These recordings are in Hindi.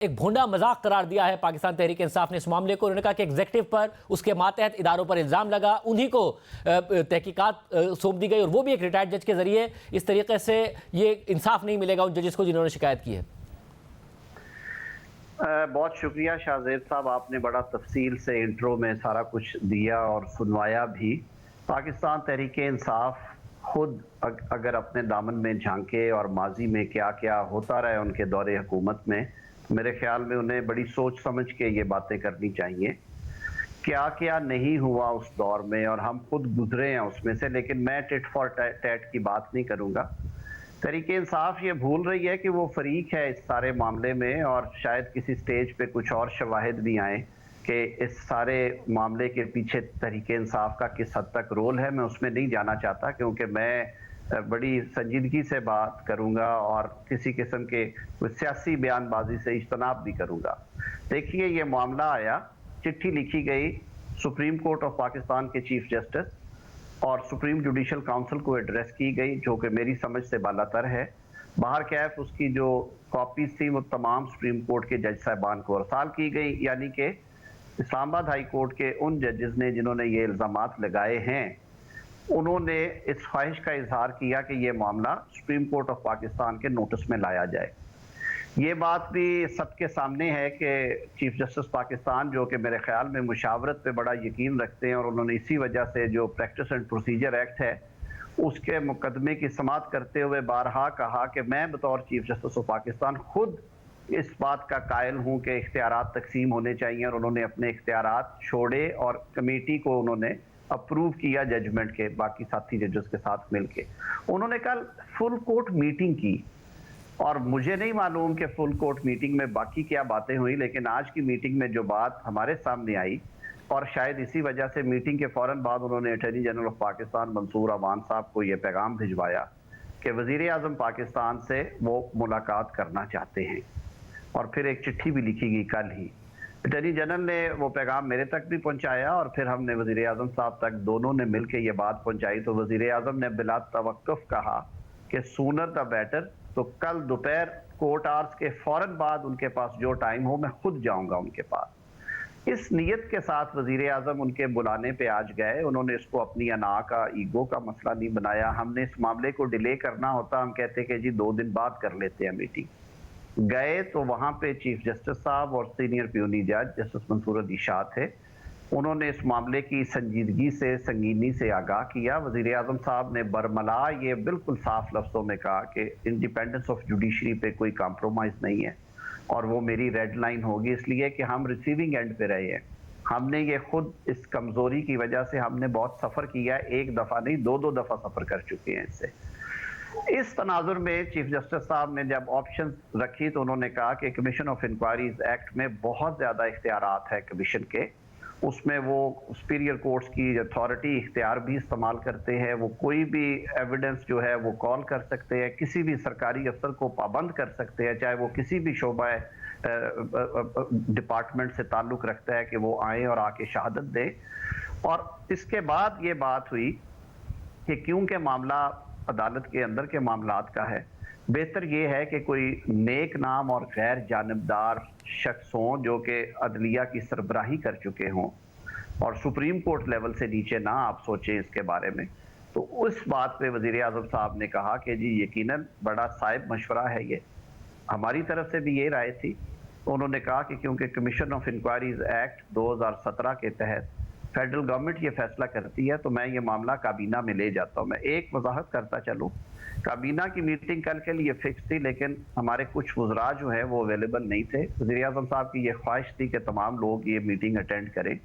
एक भोंडा मजाक करार दिया है पाकिस्तान तहरीक इंसाफ ने इस मामले को। उन्होंने कहा कि एग्जीक्यूटिव पर, उसके मातहत इदारों पर इल्ज़ाम लगा, उन्हीं को तहकीकात सौंप दी गई और वो भी एक रिटायर्ड जज के जरिए। इस तरीके से ये इंसाफ नहीं मिलेगा उन जजेस को जिन्होंने शिकायत की है। बहुत शुक्रिया शाहजेब साहब, आपने बड़ा तफसील से इंट्रो में सारा कुछ दिया और सुनवाया भी। पाकिस्तान तहरीक इंसाफ खुद अगर अपने दामन में झांके और माजी में क्या क्या होता रहा है उनके दौरे हुकूमत में, मेरे ख्याल में उन्हें बड़ी सोच समझ के ये बातें करनी चाहिए। क्या क्या नहीं हुआ उस दौर में और हम खुद गुजरे हैं उसमें से, लेकिन मैं टिट फॉर टैट की बात नहीं करूँगा। तहरीक इंसाफ ये भूल रही है कि वो फरीक है इस सारे मामले में, और शायद किसी स्टेज पे कुछ और शवाहिद भी आए कि इस सारे मामले के पीछे तहरीक इंसाफ का किस हद तक रोल है। मैं उसमें नहीं जाना चाहता क्योंकि मैं बड़ी संजीदगी से बात करूंगा और किसी किस्म के सियासी बयानबाजी से इज्तनाब भी करूंगा। देखिए, ये मामला आया, चिट्ठी लिखी गई सुप्रीम कोर्ट ऑफ पाकिस्तान के चीफ जस्टिस और सुप्रीम जुडिशल काउंसिल को एड्रेस की गई, जो कि मेरी समझ से बालातर है। बाहर कैफ उसकी जो कॉपीज थी वो तमाम सुप्रीम कोर्ट के जज साहबान को अरसाल की गई, यानी कि इस्लामाबाद हाई कोर्ट के उन जजेस ने जिन्होंने ये इल्ज़ामात लगाए हैं, उन्होंने इस ख्वाहिश का इजहार किया कि ये मामला सुप्रीम कोर्ट ऑफ पाकिस्तान के नोटिस में लाया जाए। ये बात भी सबके सामने है कि चीफ जस्टिस पाकिस्तान, जो कि मेरे ख्याल में मुशावरत पे बड़ा यकीन रखते हैं और उन्होंने इसी वजह से जो प्रैक्टिस एंड प्रोसीजर एक्ट है उसके मुकदमे की समाअत करते हुए बारहा कहा कि मैं बतौर चीफ जस्टिस ऑफ पाकिस्तान खुद इस बात का कायल हूँ कि इख्तियारात तकसीम होने चाहिए, और उन्होंने अपने इख्तियारात छोड़े और कमेटी को उन्होंने अप्रूव किया जजमेंट के बाकी साथी जजेस के साथ मिलके। उन्होंने कल फुल कोर्ट मीटिंग की और मुझे नहीं मालूम कि फुल कोर्ट मीटिंग में बाकी क्या बातें हुई, लेकिन आज की मीटिंग में जो बात हमारे सामने आई, और शायद इसी वजह से मीटिंग के फौरन बाद उन्होंने attorney general of Pakistan Mansoor Awan साहब को ये पैगाम भिजवाया कि वजीर आजम पाकिस्तान से वो मुलाकात करना चाहते हैं, और फिर एक चिट्ठी भी लिखी गई कल ही। अटॉर्नी जनरल ने वो पैगाम मेरे तक भी पहुंचाया और फिर हमने वजीर आजम साहब तक, दोनों ने मिलकर ये बात पहुंचाई। तो वजीर आजम ने बिला तवक्कुफ कहा कि सूनर द बेटर, तो कल दोपहर कोर्ट आवर्स के फौरन बाद उनके पास जो टाइम हो मैं खुद जाऊंगा उनके पास। इस नीयत के साथ वजीर आजम उनके बुलाने पे आज गए। उन्होंने इसको अपनी अना का, ईगो का मसला नहीं बनाया। हमने इस मामले को डिले करना होता, हम कहते कि जी 2 दिन बाद कर लेते हैं मीटिंग। गए तो वहां पे चीफ जस्टिस साहब और सीनियर प्यूनी जज जस्टिस मंसूर अली शाह थे। उन्होंने इस मामले की संजीदगी से, संगीनी से आगाह किया। वजीर आजम साहब ने बरमला ये बिल्कुल साफ लफ्जों में कहा कि इंडिपेंडेंस ऑफ जुडिशरी पे कोई कॉम्प्रोमाइज नहीं है और वो मेरी रेड लाइन होगी, इसलिए कि हम रिसीविंग एंड पे रहे हैं। हमने ये खुद इस कमजोरी की वजह से हमने बहुत सफर किया है, 1 दफा नहीं 2-2 दफा सफर कर चुके हैं इससे। इस तनाजुर में चीफ जस्टिस साहब ने जब ऑप्शन रखी तो उन्होंने कहा कि कमीशन ऑफ इंक्वायरीज एक्ट में बहुत ज्यादा इख्तियारात है कमीशन के, उसमें वो सुपीरियर कोर्ट्स की अथॉरिटी इख्तियार भी इस्तेमाल करते हैं। वो कोई भी एविडेंस जो है वो कॉल कर सकते हैं, किसी भी सरकारी अफसर को पाबंद कर सकते हैं, चाहे वो किसी भी शोबा डिपार्टमेंट से ताल्लुक रखता है, कि वो आए और आके शहादत दें। और इसके बाद ये बात हुई कि क्योंकि मामला अदालत के अंदर के मामलात का है, बेहतर ये है कि कोई नेक नाम और गैर जानबदार शख्स हों जो कि अदलिया की सरबराही कर चुके हों और सुप्रीम कोर्ट लेवल से नीचे ना आप सोचें इसके बारे में। तो उस बात पे वजीर आजम साहब ने कहा कि जी यकीनन बड़ा साहिब मशवरा है ये, हमारी तरफ से भी ये राय थी। उन्होंने कहा कि क्योंकि कमीशन ऑफ इंक्वायरीज एक्ट 2017 के तहत फेडरल गवर्नमेंट ये फैसला करती है तो मैं ये मामला काबीना में ले जाता हूँ। मैं एक वजाहत करता चलूँ, काबीना की मीटिंग कल के लिए फिक्स थी, लेकिन हमारे कुछ वज़रा जो है वो अवेलेबल नहीं थे। वज़ीर आज़म साहब की ये ख्वाहिश थी कि तमाम लोग ये मीटिंग अटेंड करें,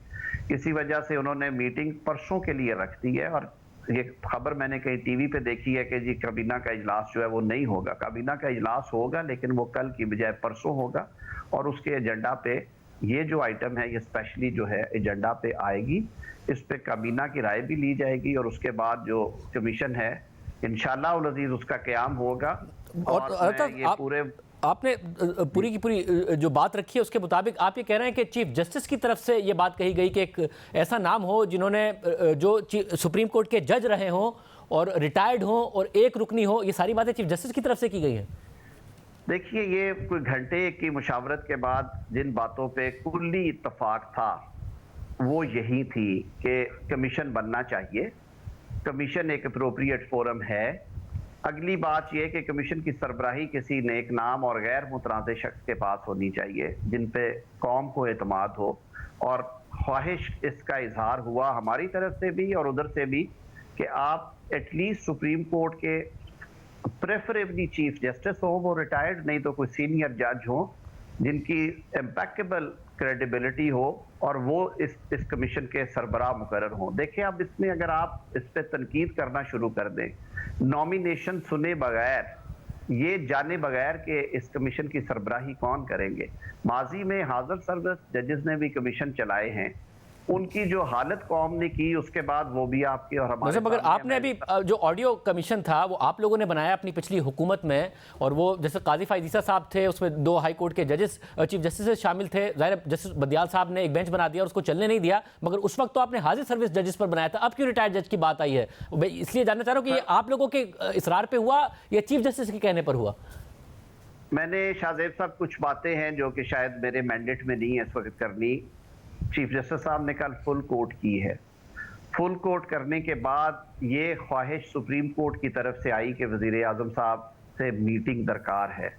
इसी वजह से उन्होंने मीटिंग परसों के लिए रख दी है। और ये खबर मैंने कहीं टीवी पे देखी है कि जी काबीना का इजलास जो है वो नहीं होगा। काबीना का इजलास होगा लेकिन वो कल की बजाय परसों होगा, और उसके एजेंडा पे ये जो आइटम है ये स्पेशली जो है एजेंडा पे आएगी। इस पे काबीना की राय भी ली जाएगी और उसके बाद जो कमीशन है इंशाअल्लाह उल अजीज उसका क़याम होगा। और ये पूरे आपने पूरी की पूरी जो बात रखी है उसके मुताबिक आप ये कह रहे हैं कि चीफ जस्टिस की तरफ से ये बात कही गई कि एक ऐसा नाम हो जिन्होंने जो सुप्रीम कोर्ट के जज रहे हों और रिटायर्ड हों और एक रुकनी हो, ये सारी बातें चीफ जस्टिस की तरफ से की गई हैं। देखिए, ये कोई घंटे की मुशावरत के बाद जिन बातों पे कुल्ली इत्तफाक था वो यही थी कि कमीशन बनना चाहिए, कमीशन एक अप्रोप्रिएट फोरम है। अगली बात यह कि कमीशन की सरबराही किसी नेक नाम और गैर मुतनाज़ शख्स के पास होनी चाहिए जिन पे कौम को एतमाद हो, और ख्वाहिश इसका इजहार हुआ हमारी तरफ से भी और उधर से भी कि आप एटलीस्ट सुप्रीम कोर्ट के प्रेफरेबली चीफ जस्टिस हो, वो रिटायर्ड नहीं तो कोई सीनियर जज हो जिनकी इम्पेक्केबल क्रेडिबिलिटी हो और वो इस कमीशन के सरबराह मुकर्रर हों। देखिए, अब इसमें अगर आप इस पे तनकीद करना शुरू कर दें, नॉमिनेशन सुने बगैर, ये जाने बगैर कि इस कमीशन की सरबराही कौन करेंगे। माजी में हाजिर सर्विस जजेस ने भी कमीशन चलाए हैं, उनकी जो हालत कौम ने की उसके बाद वो भी आपके और हमारे मगर आपने अभी जो ऑडियो कमीशन था वो आप लोगों ने बनाया अपनी पिछली हुकूमत में, और वो जैसे काजी फायजीसा साहब थे, उसमें 2 हाई कोर्ट के जजेस चीफ जस्टिस शामिल थे। ज़ाहिर जस्टिस बदियाल साहब ने एक बेंच बना दिया और उसको चलने नहीं दिया, मगर उस वक्त तो आपने हाजिर सर्विस जजेस पर बनाया था। अब क्यों रिटायर्ड जज की बात आई है? इसलिए जानना चाह रहा हूँ कि ये आप लोगों के इसरार पे हुआ या चीफ जस्टिस के कहने पर हुआ? मैंने शाहजेब साहब, कुछ बातें हैं जो कि शायद मेरे मैंडेट में नहीं है इस वक्त करनी। चीफ जस्टिस साहब ने कल फुल कोर्ट की है। फुल कोर्ट करने के बाद ये ख्वाहिश सुप्रीम कोर्ट की तरफ से आई कि वज़ीर आज़म साहब से मीटिंग दरकार है,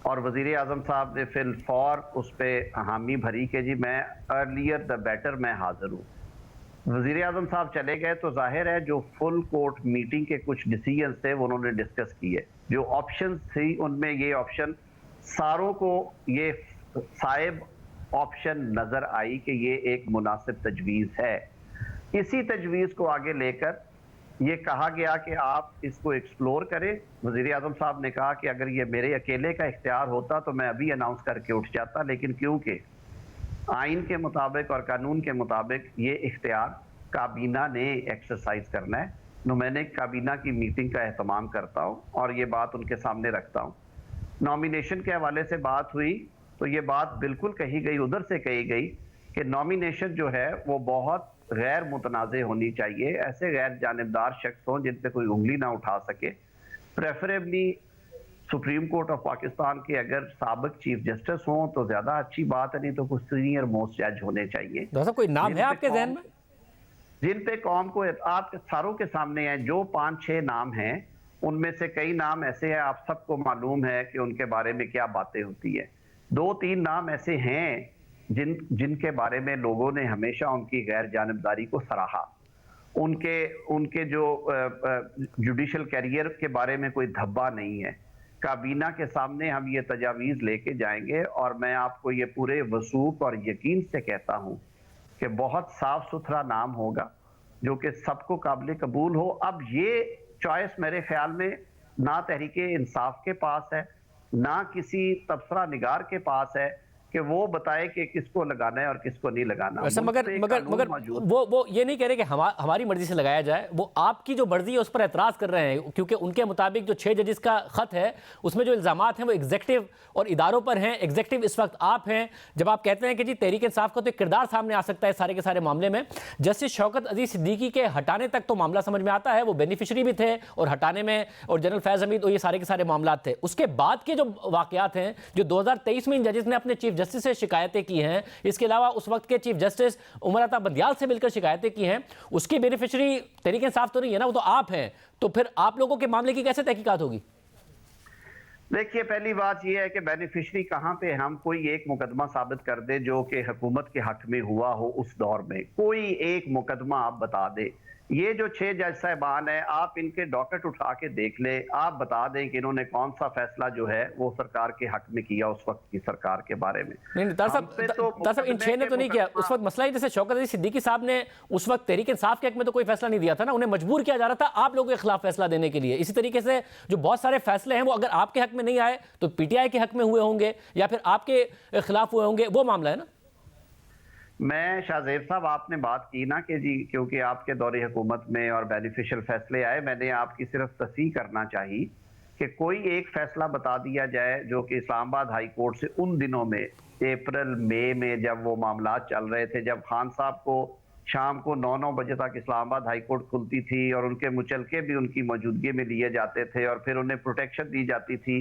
और वज़ीर आज़म साहब ने फिल फौर उस पर हामी भरी कि जी मैं अर्लियर द बेटर, मैं हाजिर हूँ। वज़ीर आज़म साहब चले गए तो जाहिर है जो फुल कोर्ट मीटिंग के कुछ डिसीजन थे वो उन्होंने डिस्कस किए। जो ऑप्शन थी उनमें ये ऑप्शन सारों को ये साहिब ऑप्शन नजर आई कि ये एक मुनासिब तजवीज़ है। इसी तजवीज़ को आगे लेकर ये कहा गया कि आप इसको एक्सप्लोर करें। वज़ीर आज़म साहब ने कहा कि अगर ये मेरे अकेले का इख्तियार होता तो मैं अभी अनाउंस करके उठ जाता, लेकिन क्योंकि आइन के मुताबिक और कानून के मुताबिक ये इख्तियार काबीना ने एक्सरसाइज करना है, तो मैंने काबीना की मीटिंग का एहतमाम करता हूँ और ये बात उनके सामने रखता हूँ। नॉमिनेशन के हवाले से बात हुई तो ये बात बिल्कुल कही गई, उधर से कही गई कि नॉमिनेशन जो है वो बहुत गैर मुतनाज़े होनी चाहिए, ऐसे गैर जानिबदार शख्स हों जिन पे कोई उंगली ना उठा सके। Preferably supreme court of Pakistan के अगर साबिक चीफ जस्टिस हों तो ज्यादा अच्छी बात है, नहीं तो कुछ सीनियर मोस्ट जज होने चाहिए। डॉक्टर कोई नाम है आपके ज़हन में जिन पे कौम को, आप सारों के सामने हैं जो 5-6 नाम हैं, उनमें से कई नाम ऐसे हैं आप सबको मालूम है कि उनके बारे में क्या बातें होती है। 2-3 नाम ऐसे हैं जिनके बारे में लोगों ने हमेशा उनकी गैर जानिबदारी को सराहा। उनके जो जुडिशल कैरियर के बारे में कोई धब्बा नहीं है। काबीना के सामने हम ये तजावीज़ लेके जाएंगे और मैं आपको ये पूरे वसूख और यकीन से कहता हूँ कि बहुत साफ सुथरा नाम होगा जो कि सबको काबिल कबूल हो। अब ये चॉइस मेरे ख्याल में ना तहरीके इंसाफ के पास है, ना किसी तबसरा निगार के पास है कि वो बताए कि किसको लगाना है और किसको नहीं लगाना। मगर वो ये नहीं कह रहे कि हमारी मर्जी से लगाया जाए, वो आपकी जो मर्जी है उस पर एतराज़ कर रहे हैं, क्योंकि उनके मुताबिक जो 6 जजेस का खत है उसमें जो इल्ज़ामात हैं वो एग्जेक्टिव और इदारों पर हैं। एग्जेक्टिव इस वक्त आप हैं। जब आप कहते हैं कि जी तहरीक इंसाफ का तो एक किरदार सामने आ सकता है सारे के सारे मामले में, जस्टिस शौकत अजीज सिद्दीकी के हटाने तक तो मामला समझ में आता है, वो बेनिफिशरी भी थे और हटाने में, और जनरल फैज़ हमीद और ये सारे के सारे मामला थे। उसके बाद के जो वाक़यात हैं जो 2023 में इन जजेस ने अपने चीफ जस्टिस से शिकायतें की हैं, इसके अलावा उस वक्त के चीफ जस्टिस उमर अता बंदियाल से मिलकर शिकायतें की हैं, उसकी बेनिफिशरी तहरीक इंसाफ तो नहीं है ना, वो तो आप हैं। तो फिर आप लोगों के मामले की कैसे तहकीकात होगी? देखिए, पहली बात यह है कि बेनिफिशरी कहां पे हम कोई एक मुकदमा साबित कर दे जो कि हुकूमत के हक में हुआ हो उस दौर में, कोई एक मुकदमा आप बता दे। ये जो 6 जज साहबान हैं, आप इनके डॉकेट उठा के देख ले, आप बता दें कि इन्होंने कौन सा फैसला जो है वो सरकार के हक में किया उस वक्त की सरकार के बारे में। नहीं, साहब इन 6 ने तो नहीं किया उस वक्त। मसला ही जैसे शौकत अली सिद्दीकी साहब ने उस वक्त तहरीक इंसाफ के हक में तो कोई फैसला नहीं दिया था ना, उन्हें मजबूर किया जा रहा था आप लोगों के खिलाफ फैसला देने के लिए। इसी तरीके से जो बहुत सारे फैसले हैं वो अगर आपके हक में नहीं आए तो पीटीआई के हक में हुए होंगे या फिर आपके खिलाफ हुए होंगे, वो मामला है ना। मैं शाहजेब साहब, आपने बात की ना कि जी क्योंकि आपके दौरे हुकूमत में और बेनिफिशियल फैसले आए, मैंने आपकी सिर्फ तस्दीक करना चाहिए कि कोई एक फैसला बता दिया जाए जो कि इस्लामाबाद हाई कोर्ट से उन दिनों में अप्रैल मई में जब वो मामला चल रहे थे, जब खान साहब को शाम को 9-9 बजे तक इस्लामाबाद हाई कोर्ट खुलती थी और उनके मुचलके भी उनकी मौजूदगी में लिए जाते थे और फिर उन्हें प्रोटेक्शन दी जाती थी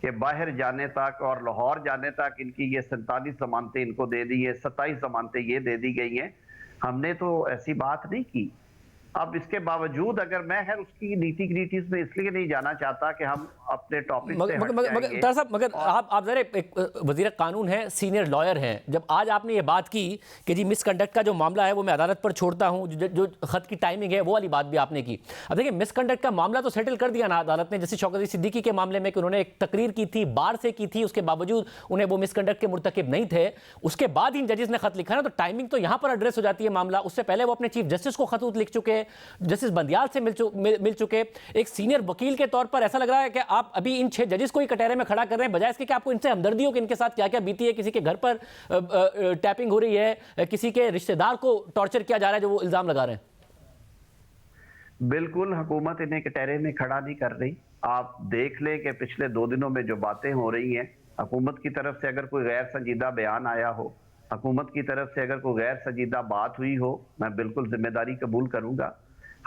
कि बाहर जाने तक और लाहौर जाने तक इनकी ये 47 जमानतें इनको दे दी है, 27 जमानतें ये दे दी गई हैं। हमने तो ऐसी बात नहीं की। अब इसके बावजूद अगर मैं खैर उसकी नीति ग्रीटीज में इसलिए नहीं जाना चाहता कि हम अपने टॉपिक से हट जाएंगे। मगर साहब, मगर और आप जरा एक वजीर कानून हैं, सीनियर लॉयर हैं, जब आज आपने ये बात की कि जी मिसकंडक्ट का जो मामला है वो मैं अदालत पर छोड़ता हूं, जो खत की टाइमिंग है वो वाली बात भी आपने की। अब देखिए, मिसकंडक्ट का मामला तो सेटल कर दिया ना अदालत ने, जैसे शौकत अली सिद्दीकी के मामले में कि उन्होंने एक तकरीर की थी, बार से की थी, उसके बावजूद उन्हें वो मिसकंडक्ट के मुर्तकिब नहीं थे। उसके बाद इन जजेस ने खत लिखा ना, तो टाइमिंग तो यहां पर एड्रेस हो जाती है मामला। उससे पहले वो अपने चीफ जस्टिस को खतूत लिख चुके, जस्टिस बंदियाल से मिल चुके। एक सीनियर वकील के तौर पर ऐसा लग रहा है कि आप अभी इन 6 जजेस को ही कटहरे में खड़ा कर रहे हैं, बजाय इसके कि आपको इनसे हमदर्दी हो कि इनके साथ क्या क्या बीती है। किसी के घर पर टैपिंग हो रही है, किसी के रिश्तेदार को टॉर्चर किया जा रहा है जो वो इल्जाम लगा रहे हैं। बिल्कुल हुकूमत इन्हें कटहरे में खड़ा नहीं कर रही। आप देख लें कि पिछले 2 दिनों में जो बातें हो रही हैं, हुकूमत की तरफ से अगर कोई गैर संजीदा बयान आया हो, हुकूमत की तरफ से अगर कोई गैर संजीदा बात हुई हो, मैं बिल्कुल जिम्मेदारी कबूल करूंगा।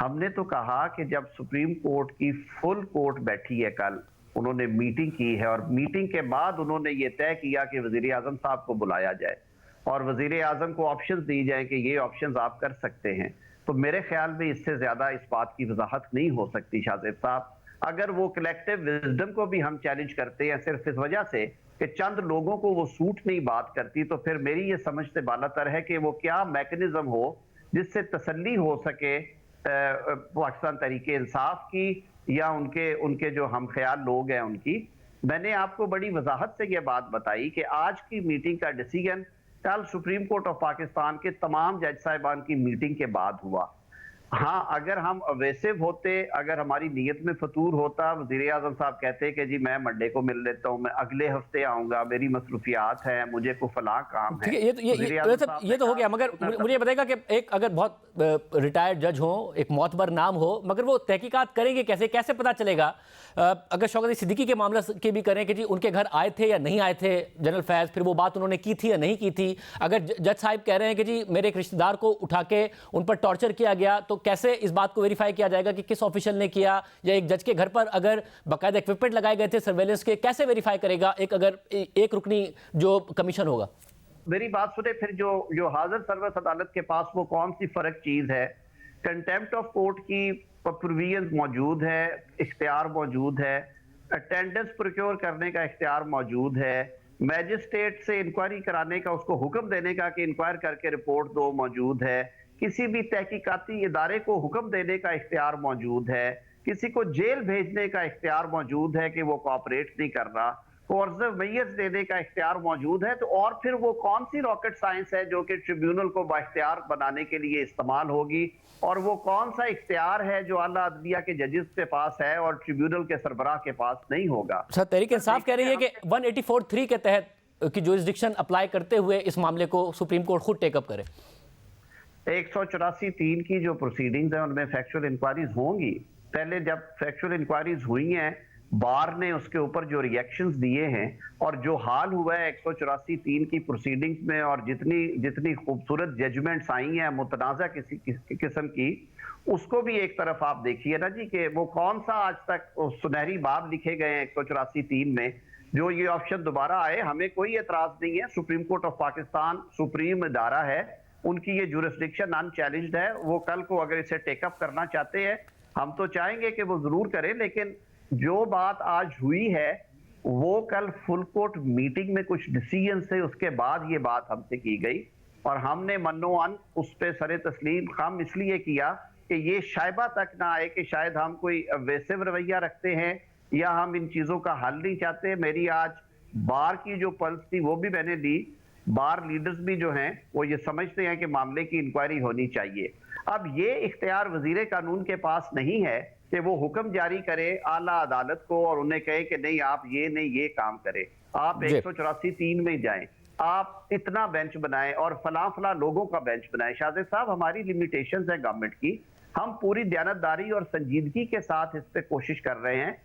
हमने तो कहा कि जब सुप्रीम कोर्ट की फुल कोर्ट बैठी है, कल उन्होंने मीटिंग की है और मीटिंग के बाद उन्होंने ये तय किया कि वजीर आजम साहब को बुलाया जाए और वजीर आजम को ऑप्शंस दी जाए कि ये ऑप्शंस आप कर सकते हैं। तो मेरे ख्याल में इससे ज्यादा इस बात की वजाहत नहीं हो सकती शाहजेब साहब। अगर वो कलेक्टिव विजडम को भी हम चैलेंज करते हैं सिर्फ इस वजह से कि चंद लोगों को वो सूट नहीं बात करती, तो फिर मेरी ये समझ से बालातर है कि वो क्या मैकेनिज्म हो जिससे तसल्ली हो सके पाकिस्तान तहरीक इंसाफ की या उनके जो हम ख्याल लोग हैं उनकी। मैंने आपको बड़ी वजाहत से ये बात बताई कि आज की मीटिंग का डिसीजन कल सुप्रीम कोर्ट ऑफ पाकिस्तान के तमाम जज साहिबान की मीटिंग के बाद हुआ। हाँ, अगर हम अवेसिव होते, अगर हमारी नीयत में फतूर होता, वजीर आजम साहब कहते कि जी मैं मंडे को मिल लेता हूँ, मैं अगले हफ्ते आऊंगा, मेरी मसरूफियात है, मुझे को फलां काम है। ये तो हो गया। मगर मुझे बताएगा कि एक अगर बहुत रिटायर्ड जज हो, एक मोतबर नाम हो, मगर वो तहकीकात करेंगे कैसे, कैसे पता चलेगा? अगर शौकत अली सिद्दीकी के मामला के भी करें कि जी उनके घर आए थे या नहीं आए थे जनरल फैज, फिर वो बात उन्होंने की थी या नहीं की थी। अगर जज साहब कह रहे हैं कि जी मेरे एक रिश्तेदार को उठा के उन पर टॉर्चर किया गया, तो कैसे इस बात को वेरीफाई किया जाएगा कि किस ऑफिशियल ने किया? या एक जज के घर पर अगर बाकायदा इक्विपमेंट लगाए गए थे सर्वेलेंस के, कैसे वेरीफाई करेगा एक रुकनी जो कमीशन होगा? मेरी बात सुने, फिर जो हाजिर सर्विस अदालत के पास वो कौन सी फर्क चीज है? कंटेम्प्ट ऑफ कोर्ट की प्रोविजंस मौजूद है, इख्तियार मौजूद है, अटेंडेंस प्रोक्योर करने का इख्तियार मौजूद है, मैजिस्ट्रेट से इंक्वायरी कराने का, उसको हुक्म देने का कि इंक्वायर करके रिपोर्ट दो मौजूद है, किसी भी तहकीकाती इदारे को हुक्म देने का इख्तियार मौजूद है, किसी को जेल भेजने का इख्तियार मौजूद है कि वो कोऑपरेट नहीं कर रहा, कोर्सिव मैयत देने का इख्तियार मौजूद है। तो और फिर वो कौन सी रॉकेट साइंस है जो कि ट्रिब्यूनल को बाइख्तियार बनाने के लिए इस्तेमाल होगी, और वो कौन सा इख्तियार है जो आला अदलिया के जजेस के पास है और ट्रिब्यूनल के सरबराह के पास नहीं होगा? सर, तहरीक इंसाफ कह रही है कि 184(3) के तहत की जुरिस्डिक्शन अप्लाई करते हुए इस मामले को सुप्रीम कोर्ट खुद टेकअप करे। 184(3) की जो प्रोसीडिंग्स हैं उनमें फैक्चुअल इंक्वायरीज होंगी। पहले जब फैक्चुअल इंक्वायरीज हुई हैं, बार ने उसके ऊपर जो रिएक्शंस दिए हैं और जो हाल हुआ है 184(3) की प्रोसीडिंग्स में, और जितनी खूबसूरत जजमेंट्स आई हैं मुतनाज़ा किसी किस्म की, उसको भी एक तरफ आप देखिए ना जी कि वो कौन सा आज तक सुनहरी बाब लिखे गए हैं 184(3) में जो ये ऑप्शन दोबारा आए। हमें कोई एतराज नहीं है, supreme court of Pakistan supreme इदारा है, उनकी ये जुरिस्डिक्शन अनचैलेंज्ड है। वो कल को अगर इसे टेकअप करना चाहते हैं, हम तो चाहेंगे कि वो जरूर करें, लेकिन जो बात आज हुई है वो कल फुल कोर्ट मीटिंग में कुछ डिसीजन से उसके बाद ये बात हमसे की गई, और हमने मन्नोअन उस पे सरे तस्लीम खम इसलिए किया कि ये शायबा तक ना आए कि शायद हम कोई अवेसिव रवैया रखते हैं या हम इन चीजों का हल नहीं चाहते। मेरी आज बार की जो पल्स थी वो भी मैंने दी। बार लीडर्स भी जो हैं वो ये समझते हैं कि मामले की इंक्वायरी होनी चाहिए। अब ये इख्तियार वजीर कानून के पास नहीं है कि वो हुक्म जारी करे आला अदालत को और उन्हें कहे कि नहीं आप ये नहीं ये काम करें, आप 184(3) में जाएं, आप इतना बेंच बनाएं और फला लोगों का बेंच बनाएं। शाहजेद साहब, हमारी लिमिटेशंस है गवर्नमेंट की, हम पूरी दयानतदारी और संजीदगी के साथ इस पे कोशिश कर रहे हैं